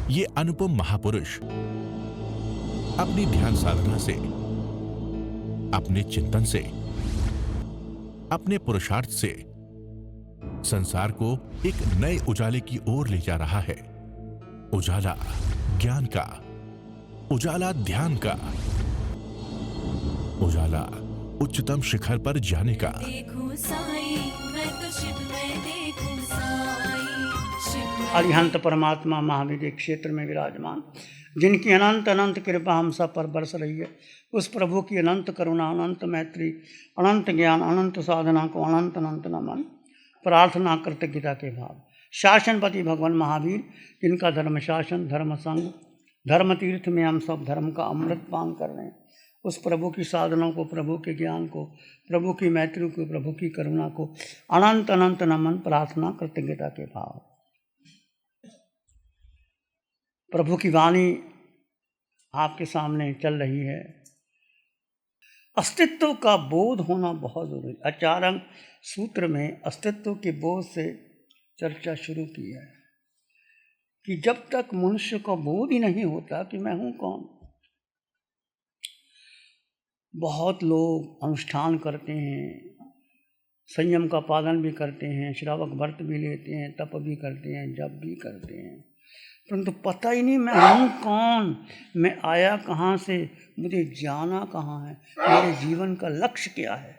ये अनुपम महापुरुष अपनी ध्यान साधना से, अपने चिंतन से, अपने पुरुषार्थ से संसार को एक नए उजाले की ओर ले जा रहा है। उजाला ज्ञान का, उजाला ध्यान का, उजाला उच्चतम शिखर पर जाने का। देखूं साई, मैं तो शिव में देखूं साई, शिव में अरिहंत परमात्मा महावीर के क्षेत्र में विराजमान, जिनकी अनंत अनंत कृपा हम सब पर बरस रही है, उस प्रभु की अनंत करुणा, अनंत मैत्री, अनंत ज्ञान, अनंत साधना को अनंत अनंत नमन, प्रार्थना कृतज्ञता के भाव। शासनपति भगवान महावीर, जिनका धर्म शासन, धर्म संग, धर्म तीर्थ में हम सब धर्म का अमृत पान कर रहे हैं, उस प्रभु की साधना को, प्रभु के ज्ञान को, प्रभु की मैत्री को, प्रभु की करुणा को अनंत अनंत नमन, प्रार्थना कृतज्ञता के भाव। प्रभु की वाणी आपके सामने चल रही है। अस्तित्व का बोध होना बहुत जरूरी। आचार्य सूत्र में अस्तित्व के बोध से चर्चा शुरू की है कि जब तक मनुष्य को बोध ही नहीं होता कि मैं हूं कौन। बहुत लोग अनुष्ठान करते हैं, संयम का पालन भी करते हैं, श्रावक व्रत भी लेते हैं, तप भी करते हैं, जप भी करते हैं, परंतु पता ही नहीं मैं हूँ कौन, मैं आया कहाँ से, मुझे जाना कहाँ है, मेरे जीवन का लक्ष्य क्या है।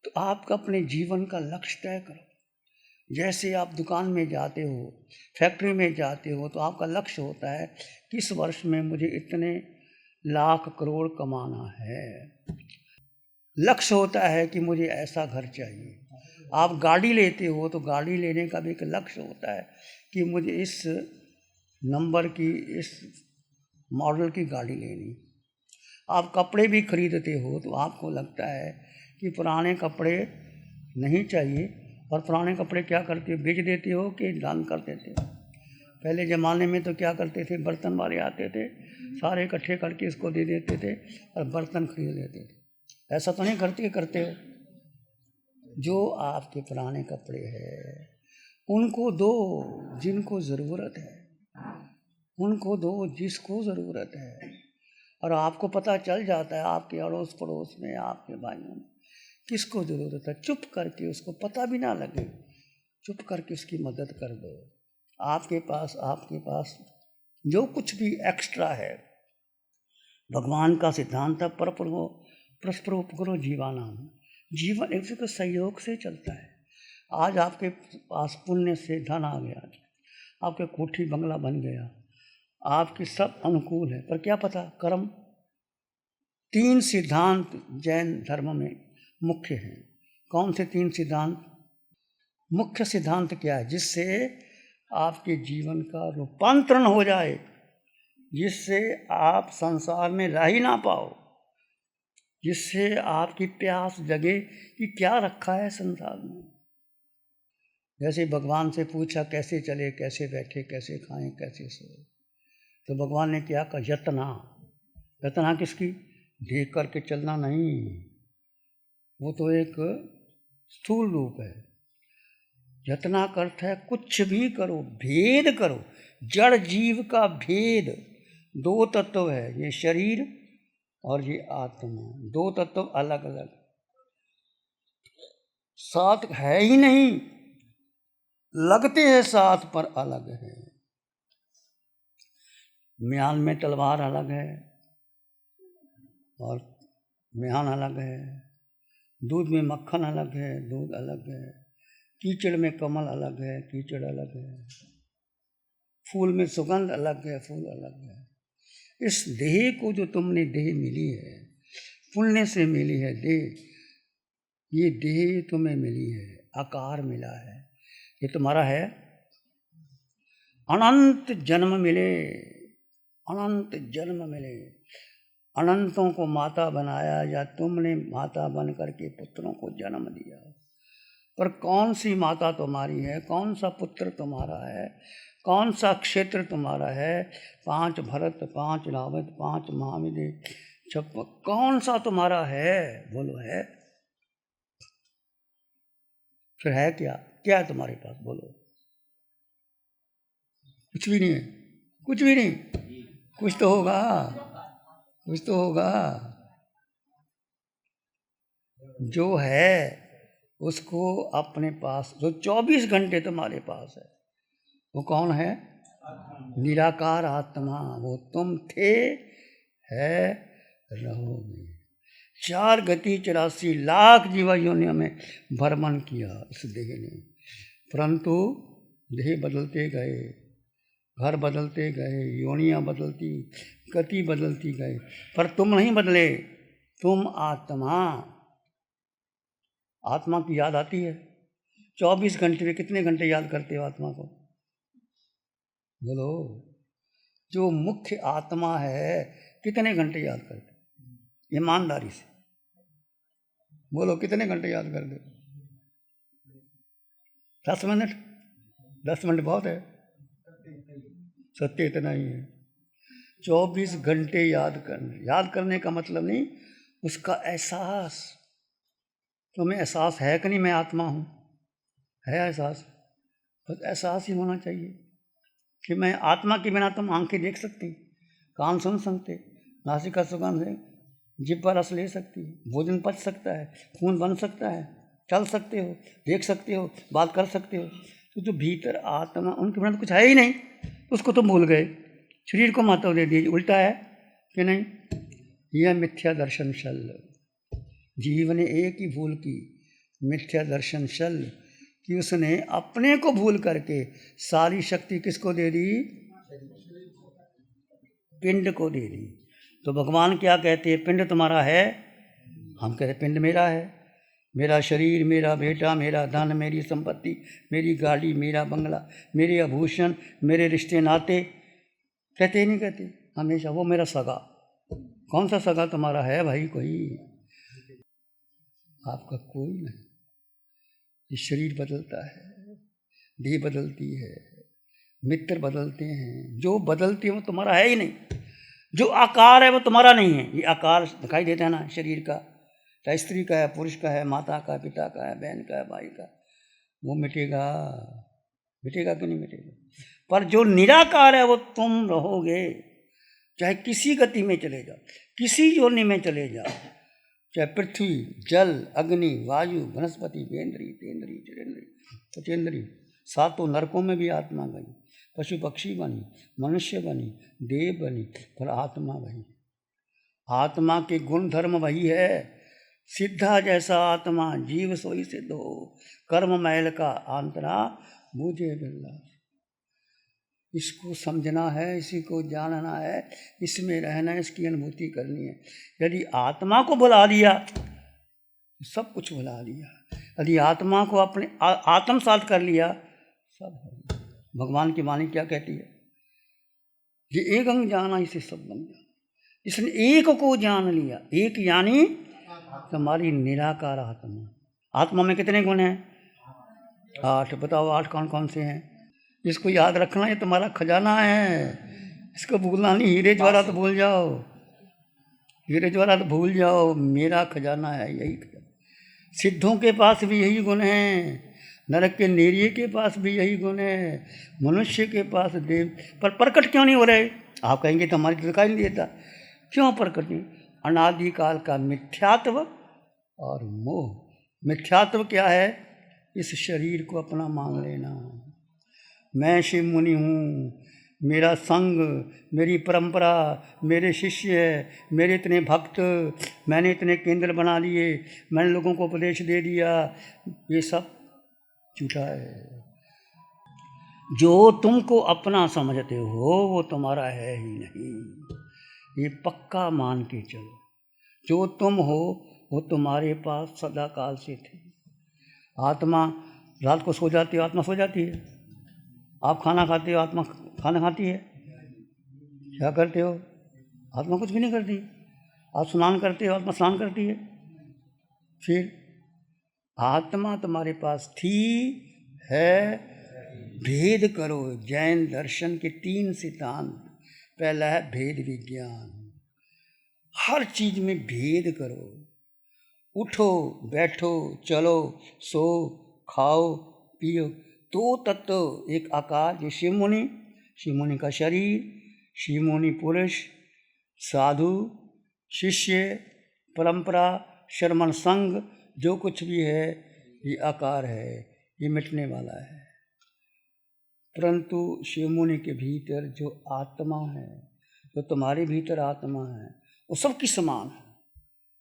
तो आपका अपने जीवन का लक्ष्य तय करो। जैसे आप दुकान में जाते हो, फैक्ट्री में जाते हो, तो आपका लक्ष्य होता है कि इस वर्ष में मुझे इतने लाख करोड़ कमाना है। लक्ष्य होता है कि मुझे ऐसा घर चाहिए। आप गाड़ी लेते हो तो गाड़ी लेने का भी एक लक्ष्य होता है कि मुझे इस नंबर की, इस मॉडल की गाड़ी लेनी। आप कपड़े भी खरीदते हो तो आपको लगता है कि पुराने कपड़े नहीं चाहिए, और पुराने कपड़े क्या करते हो, बेच देते हो कि दान कर देते हो। पहले ज़माने में तो क्या करते थे, बर्तन वाले आते थे, सारे इकट्ठे करके इसको दे देते थे और बर्तन खरीद लेते थे। ऐसा तो नहीं करते हो। जो आपके पुराने कपड़े हैं उनको दो जिनको ज़रूरत है, उनको दो जिसको ज़रूरत है। और आपको पता चल जाता है आपके अड़ोस पड़ोस में, आपके भाइयों में किसको ज़रूरत है। चुप करके, उसको पता भी ना लगे, चुप करके उसकी मदद कर दो। आपके पास जो कुछ भी एक्स्ट्रा है, भगवान का सिद्धांत है परस्पर उपकरो जीवानाम। जीवन एक दूसरे के सहयोग से चलता है। आज आपके पास पुण्य से धन आ गया, आपके कोठी बंगला बन गया, आपके सब अनुकूल है, पर क्या पता कर्म। 3 सिद्धांत जैन धर्म में मुख्य हैं। कौन से 3 सिद्धांत? मुख्य सिद्धांत क्या है? जिससे आपके जीवन का रूपांतरण हो जाए, जिससे आप संसार में रह ही ना पाओ, जिससे आपकी प्यास जगे कि क्या रखा है संसार में। जैसे भगवान से पूछा कैसे चले, कैसे बैठे, कैसे खाएं, कैसे सोए, तो भगवान ने क्या कहा, यतना किसकी? देख करके चलना नहीं, वो तो एक स्थूल रूप है। यतना का अर्थ है कुछ भी करो, भेद करो। जड़ जीव का भेद 2 तत्व है, ये शरीर और ये आत्मा, 2 तत्व अलग अलग, साथ है ही नहीं, लगते हैं साथ पर अलग है। म्यान में तलवार अलग है और म्यान अलग है। दूध में मक्खन अलग है, दूध अलग है। कीचड़ में कमल अलग है, कीचड़ अलग है। फूल में सुगंध अलग है, फूल अलग है। इस देह को जो तुमने देह मिली है, पुण्य से मिली है देह, ये देह तुम्हें मिली है, आकार मिला है, ये तुम्हारा है। अनंत जन्म मिले, अनंत जन्म मिले, अनंतों को माता बनाया, या तुमने माता बन करके पुत्रों को जन्म दिया। पर कौन सी माता तुम्हारी है, कौन सा पुत्र तुम्हारा है, कौन सा क्षेत्र तुम्हारा है? 5 भरत, 5 रावत, 5 महाविदे, 56, कौन सा तुम्हारा है? बोलो है? फिर है क्या? क्या है तुम्हारे पास? बोलो। कुछ भी नहीं है। कुछ भी नहीं, कुछ तो होगा, कुछ तो होगा। जो है उसको अपने पास, जो 24 घंटे तुम्हारे पास है, वो कौन है? निराकार आत्मा। वो तुम थे, है, रहोगे। 4 गति 84 लाख जीवा योनियों में भ्रमण किया इस देह ने, परंतु देह बदलते गए, घर बदलते गए, योनियां बदलती, गति बदलती गए, पर तुम नहीं बदले। तुम आत्मा। आत्मा की याद आती है 24 घंटे में। कितने घंटे याद करते हो आत्मा को? बोलो। जो मुख्य आत्मा है कितने घंटे याद करते? ईमानदारी से बोलो, कितने घंटे याद करते? 10 मिनट? 10 मिनट बहुत है? सत्य इतना ही है। 24 घंटे याद करने का मतलब नहीं, उसका एहसास। तुम्हें एहसास है कि नहीं मैं आत्मा हूँ? है एहसास? बस एहसास ही होना चाहिए कि मैं आत्मा के बिना तुम आंखें देख सकती, कान सुन सकते, नासिका सुगंध है, जिह्वा रस ले सकती, भोजन पच सकता है, खून बन सकता है, चल सकते हो, देख सकते हो, बात कर सकते हो। तो जो भीतर आत्मा, उनके बिना तो कुछ है ही नहीं, उसको तुम भूल गए, शरीर को महत्व दे दिए। उल्टा है कि नहीं? यह मिथ्या दर्शन शल। जीव ने एक ही भूल की, मिथ्या दर्शन शल, कि उसने अपने को भूल करके सारी शक्ति किसको दे दी? पिंड को दे दी। तो भगवान क्या कहते हैं? पिंड तुम्हारा है? हम कहते पिंड मेरा है, मेरा शरीर, मेरा बेटा, मेरा धन, मेरी संपत्ति, मेरी गाड़ी, मेरा बंगला, मेरे आभूषण, मेरे रिश्ते नाते। कहते ही नहीं कहते हमेशा? वो मेरा सगा। कौन सा सगा तुम्हारा है भाई? कोई आपका कोई नहीं। ये शरीर बदलता है, देह बदलती है, मित्र बदलते हैं। जो बदलते हैं वो तुम्हारा है ही नहीं। जो आकार है वो तुम्हारा नहीं है। ये आकार दिखाई देता है ना शरीर का, चाहे स्त्री का है, पुरुष का है, माता का है, पिता का है, बहन का है, भाई का, वो मिटेगा। मिटेगा कि नहीं मिटेगा? पर जो निराकार है वो तुम रहोगे। चाहे किसी गति में चले जाओ, किसी योनि में चले जाओ, चाहे पृथ्वी, जल, अग्नि, वायु, वनस्पति, वेंद्री, तेंद्री, चिरेंद्री, पचेंद्री, 7 नरकों में भी आत्मा गई, पशु पक्षी बनी, मनुष्य बनी, देव बनी, पर आत्मा वही। आत्मा के गुण धर्म वही है। सिद्धा जैसा आत्मा, जीव सोई सिद्ध हो, कर्म मैल का आंतरा बूझे बिल्ला। इसको समझना है, इसी को जानना है, इसमें रहना है, इसकी अनुभूति करनी है। यदि आत्मा को भुला दिया तो सब कुछ भुला दिया। यदि आत्मा को अपने आत्मसात कर लिया, सब हो गया। भगवान की वाणी क्या कहती है? ये एक अंग जाना इसे सब बन जाना। इसने एक को जान लिया। एक यानी तुम्हारी निराकार आत्मा। आत्मा में कितने गुण हैं? 8। बताओ 8 कौन कौन से हैं? इसको याद रखना, ये तुम्हारा खजाना है, इसको भूलना नहीं। हीरे ज्वाला तो भूल जाओ, हीरे ज्वाला तो भूल जाओ, मेरा खजाना है यही खजाना। सिद्धों के पास भी यही गुण है, नरक के नेरिये के पास भी यही गुण है, मनुष्य के पास देव। पर प्रकट क्यों नहीं हो रहे? आप कहेंगे तो हमारी दिखाई नहीं देता। क्यों प्रकट नहीं? अनादिकाल का मिथ्यात्व और मोह। मिथ्यात्व क्या है? इस शरीर को अपना मान लेना। मैं शिव मुनि हूँ, मेरा संग, मेरी परंपरा, मेरे शिष्य, मेरे इतने भक्त, मैंने इतने केंद्र बना लिए, मैंने लोगों को उपदेश दे दिया, ये सब झूठा है। जो तुमको अपना समझते हो वो तुम्हारा है ही नहीं। ये पक्का मान के चलो। जो तुम हो वो तुम्हारे पास सदा काल से थे। आत्मा रात को सो जाती है, आत्मा सो जाती है। आप खाना खाते हो, आत्मा खाना खाती है। क्या करते हो? आत्मा कुछ भी नहीं करती। आप स्नान करते हो, आत्मा स्नान करती है। फिर आत्मा तुम्हारे पास थी, है। भेद करो। जैन दर्शन के 3 सिद्धांत। पहला है भेद विज्ञान। हर चीज में भेद करो। उठो, बैठो, चलो, सो, खाओ, पियो, 2 तत्व, एक आकार। ये शिव मुनि शिव मुनि का शरीर, शिव मुनि पुरुष, साधु, शिष्य, परंपरा, श्रमण संघ, जो कुछ भी है ये आकार है, ये मिटने वाला है। परंतु शिव मुनि के भीतर जो आत्मा है, जो तुम्हारे भीतर आत्मा है, वो सबकी समान है,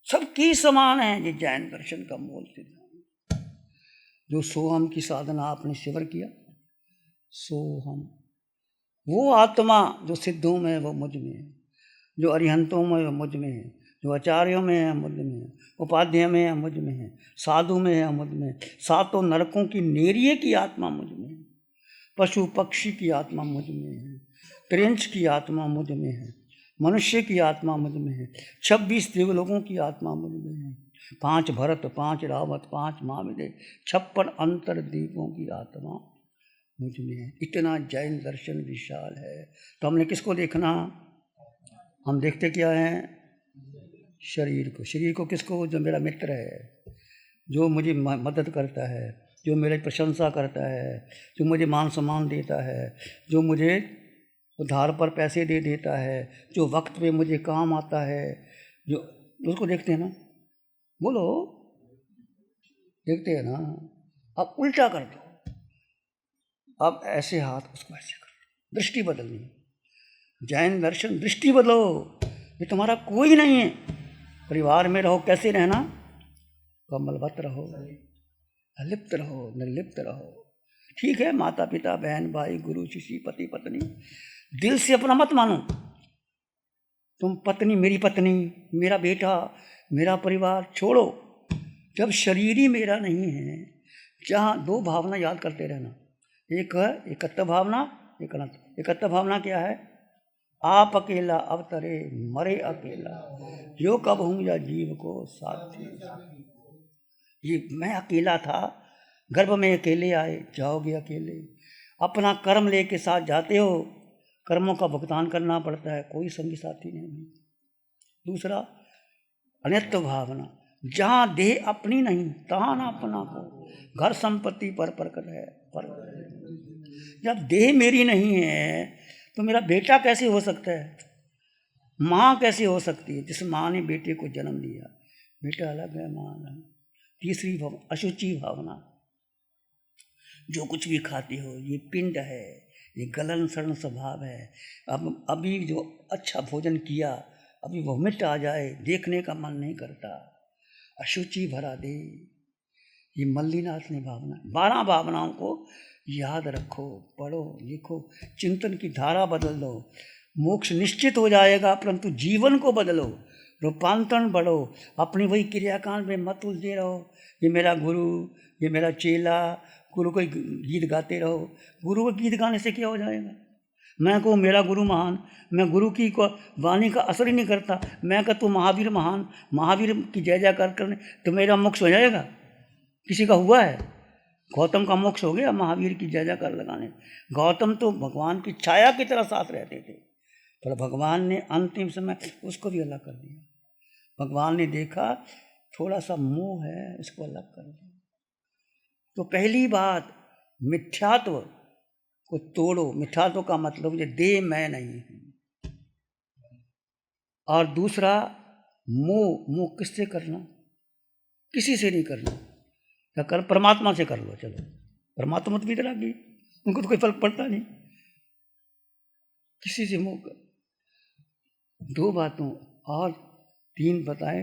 सबकी समान है। ये जैन दर्शन का मूल सिद्धांत। जो सोहम की साधना आपने शिविर किया, सोहम, वो आत्मा जो सिद्धों में है वो मुझ में है, जो अरिहंतों में है मुझ में है, जो आचार्यों में है मुझ में है, उपाध्याय में है मुझ में है, साधु में है मुझ में, सातों नरकों की नेरिये की आत्मा मुझ में है, पशु पक्षी की आत्मा मुझ में है, त्रिंच की आत्मा मुझ में है, मनुष्य की आत्मा मुझ में है, 26 देवलोकों की आत्मा मुझ में है, 5 भरत, 5 रावत, 5 महाविदय, 56 अंतरदीपों की आत्मा मुझ में है। इतना जैन दर्शन विशाल है। तो हमने किसको देखना? हम देखते क्या हैं? शरीर को। शरीर को किसको? जो मेरा मित्र है, जो मुझे मदद करता है, जो मेरी प्रशंसा करता है, जो मुझे मान सम्मान देता है, जो मुझे उधार पर पैसे दे देता है, जो वक्त पे मुझे काम आता है, जो उसको देखते हैं ना। बोलो, देखते हैं ना। अब उल्टा कर दो, अब ऐसे हाथ, उसको ऐसे कर दो, दृष्टि बदलनी। जैन दर्शन, दृष्टि बदलो। ये तुम्हारा कोई नहीं है। परिवार में रहो, कैसे रहना? कमलवत रहो, अलिप्त रहो, निर्लिप्त रहो। ठीक है, माता पिता, बहन भाई, गुरु शिष्य, पति पत्नी, दिल से अपना मत मानो। तुम पत्नी, मेरी पत्नी, मेरा बेटा, मेरा परिवार छोड़ो। जब शरीर ही मेरा नहीं है, जहाँ 2 भावना याद करते रहना। एक है एकत्व भावना, एक अनंत। एकत्व भावना क्या है? आप अकेला अवतरे, मरे अकेला, यो कब हूँ या जीव को साथी। ये मैं अकेला था, गर्भ में अकेले आए, जाओगे अकेले। अपना कर्म लेके साथ जाते हो, कर्मों का भुगतान करना पड़ता है, कोई संगी साथी नहीं। दूसरा अनित्य भावना, जहाँ देह अपनी नहीं, तहाँ ना अपना को, घर संपत्ति पर प्रकट है। पर जब देह मेरी नहीं है तो मेरा बेटा कैसे हो सकता है? माँ कैसे हो सकती है? जिस माँ ने बेटे को जन्म दिया, बेटा अलग है, माँ अलग। तीसरी भावना अशुचि भावना, जो कुछ भी खाते हो ये पिंड है, ये गलन सड़न स्वभाव है। अब अभी जो अच्छा भोजन किया, अभी वोमिट आ जाए, देखने का मन नहीं करता, अशुचि भरा दे। ये मल्लीनाथ ने भावना, 12 भावनाओं को याद रखो, पढ़ो, लिखो, चिंतन की धारा बदल दो। मोक्ष निश्चित हो जाएगा, परंतु जीवन को बदलो, रूपांतरण बढ़ो। अपनी वही क्रियाकांड में मत उलझे रहो। ये मेरा गुरु, ये मेरा चेला, गुरु को गीत गाते रहो। गुरु को गीत गाने से क्या हो जाएगा? मैं कहूँ मेरा गुरु महान, मैं गुरु की वाणी का असर ही नहीं करता, मैं कहता तू महावीर महान, महावीर की जय जयकार करने, तो मेरा मोक्ष हो जाएगा? किसी का हुआ है? गौतम का मोक्ष हो गया महावीर की जय जयकार लगाने। गौतम तो भगवान की छाया की तरह साथ रहते थे, पर भगवान ने अंतिम समय उसको भी अलग कर दिया। भगवान ने देखा थोड़ा सा मोह है, इसको अलग कर दिया। तो पहली बात, मिथ्यात्व को तोड़ो। मिथ्यात्व का मतलब ये देह मैं नहीं हूँ। और दूसरा मोह, मोह किससे करना? किसी से नहीं करना। क्या कर? परमात्मा से कर लो। चलो, परमात्मा तो भी तरह की, उनको तो कोई फर्क पड़ता नहीं। किसी से मोह कर। 2 बातों और 3 बताए।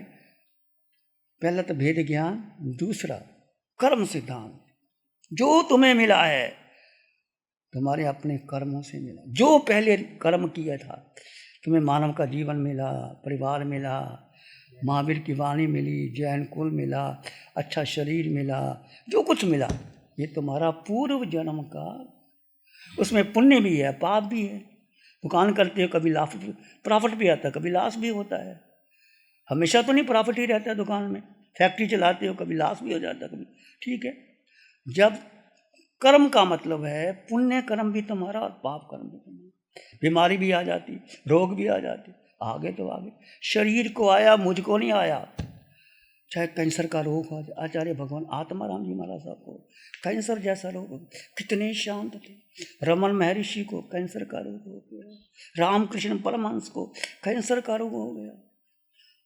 पहला तो भेद ज्ञान, दूसरा कर्म सिद्धांत। जो तुम्हें मिला है तुम्हारे अपने कर्मों से मिला। जो पहले कर्म किया था, तुम्हें मानव का जीवन मिला, परिवार मिला, महावीर की वाणी मिली, जैन कुल मिला, अच्छा शरीर मिला, जो कुछ मिला, ये तुम्हारा पूर्व जन्म का, उसमें पुण्य भी है, पाप भी है। दुकान करते हो, कभी प्रॉफिट भी आता है, कभी लॉस भी होता है। हमेशा तो नहीं प्रॉफिट ही रहता है दुकान में। फैक्ट्री चलाते हो, कभी लॉस भी हो जाता है, कभी ठीक है। जब कर्म का मतलब है, पुण्य कर्म भी तुम्हारा और पाप कर्म भी तुम्हारा। बीमारी भी आ जाती, रोग भी आ जाती, आगे तो आगे। शरीर को आया, मुझको नहीं आया। चाहे कैंसर का रोग हो, आचार्य भगवान आत्माराम जी महाराज साहब को कैंसर जैसा रोग हो, कितने शांत थे। रमन महर्षि को कैंसर का रोग हो गया, रामकृष्ण परमहंस को कैंसर का रोग हो गया,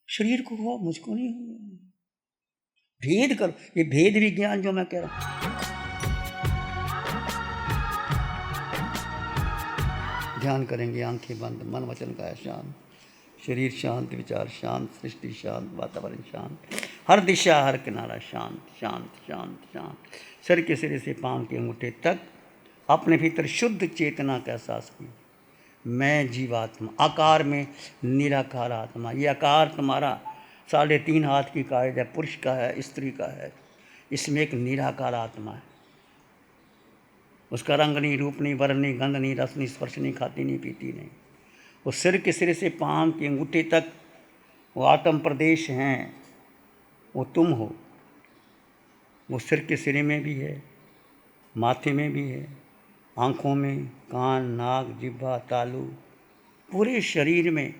शरीर को हुआ, मुझको नहीं हुआ। भेद करो, ये भेद विज्ञान जो मैं कह रहा हूँ। ध्यान करेंगे, आंखें बंद, मन वचन काया शांत, शरीर शांत, विचार शांत, सृष्टि शांत, वातावरण शांत, हर दिशा हर किनारा शांत शांत शांत शांत। सिर के सिरे से पांव के अंगूठे तक अपने भीतर शुद्ध चेतना का एहसास की। मैं जीवात्मा, आकार में निराकार आत्मा। ये आकार तुम्हारा 3.5 हाथ की कायद है, पुरुष का है, स्त्री का है। इसमें एक निराकार आत्मा है। उसका रंग नहीं, रूप नहीं, वर्ण नहीं, गंध नहीं, रस नहीं, स्पर्श नहीं, खाती नहीं, पीती नहीं। वो सिर के सिरे से पांव के अंगूठे तक वो आत्म प्रदेश हैं, वो तुम हो। वो सिर के सिरे में भी है, माथे में भी है, आँखों में, कान, नाक, जिह्वा, तालू, पूरे शरीर में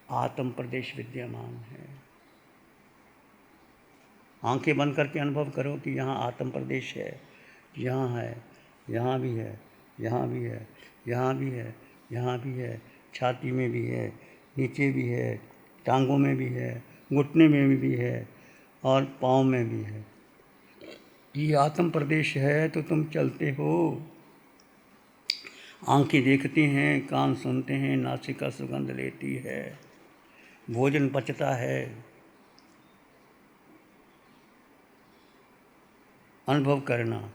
आत्म प्रदेश विद्यमान है। आंखें बंद करके अनुभव करो कि यहाँ आत्म प्रदेश है, यहाँ है, यहाँ भी है, यहाँ भी है, यहाँ भी है, यहाँ भी है, छाती में भी है, नीचे भी है, टांगों में भी है, घुटने में भी है और पाँव में भी है। ये आत्म प्रदेश है तो तुम चलते हो। आंखें देखती हैं, कान सुनते हैं, नासिका सुगंध लेती है, भोजन पचता है। अनुभव करना,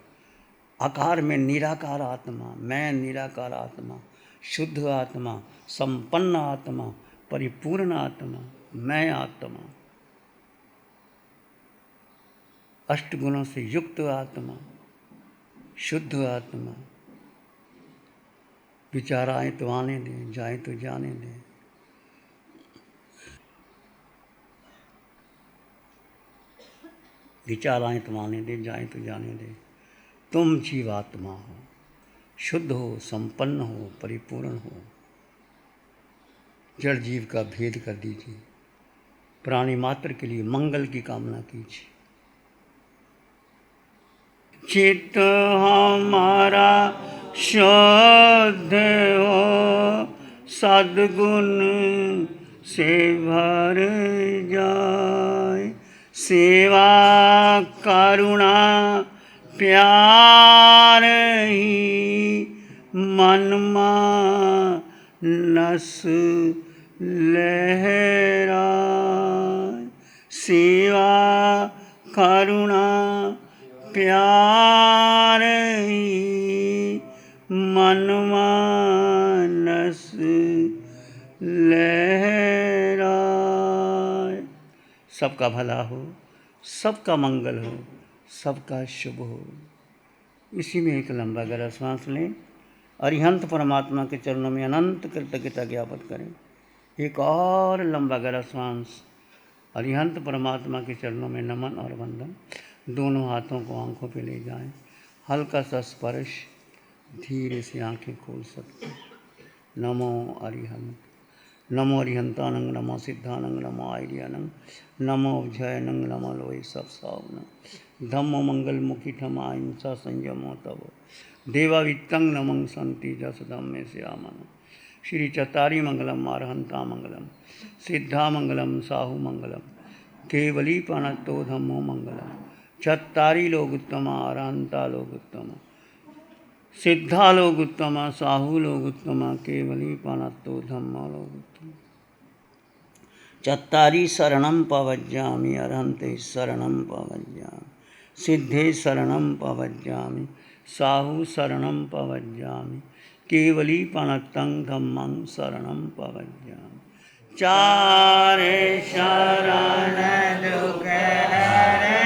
आकार में निराकार आत्मा, मैं निराकार आत्मा, शुद्ध आत्मा, संपन्न आत्मा, परिपूर्ण आत्मा, मैं आत्मा, अष्ट गुणों से युक्त आत्मा, शुद्ध आत्मा। विचार आए तो आने दें, जाए तो जाने दें। विचार आए तो आने दें, जाए तो जाने दें। तुम जीवात्मा हो, शुद्ध हो, संपन्न हो, परिपूर्ण हो। जड़ जीव का भेद कर दीजिए, प्राणी मात्र के लिए मंगल की कामना कीजिए। चित्त हमारा शुद्ध हो, सद्गुण से भर जाए, सेवा करुणा प्यार ही मन मानस लहराए, सेवा करुणा प्यार ही मन मानस लहराए। सबका भला हो, सबका मंगल हो, सबका शुभ हो। इसी में एक लंबा गहरा सांस लें, अरिहंत परमात्मा के चरणों में अनंत कृतज्ञता ज्ञापन करें। एक और लंबा गहरा सांस, अरिहंत परमात्मा के चरणों में नमन और वंदन। दोनों हाथों को आंखों पे ले जाएं, हल्का सा स्पर्श, धीरे से आंखें खोल सकते हैं। नमो अरिहंत, नमो अरिहंतानंग, नमो सिद्धानंग, नमो आर्यानंग, नमो जयनंग, नमो लोई सब सावनंग, धम्मो मंगल मुखी ठमा हिंसा संयमो तब, देवावित्तंग नमंग संति जस धम्मे श्यामन। श्री चतारी मंगलम, अरहंता मंगलम, सिद्धा मंगलम, साहू मंगलम, केवली प्रणतो धम्मो मंगलम। चत्तारी लोग उत्तम, अरहंता लोग उत्तम, सिद्धा लोग उत्तम, साहू लोग उत्तम, केवली प्रणतो धम्मो लोग उत्तम। चत्तारी शरणं पवज्जामि, अरहंते शरणं पवज्जामि, सिद्धे शरणं पवज्जामि, साहू शरणं पवज्जामि, केवली प्रणतं धम्मं शरणं पवज्जामि। चार शरण दुख हरे,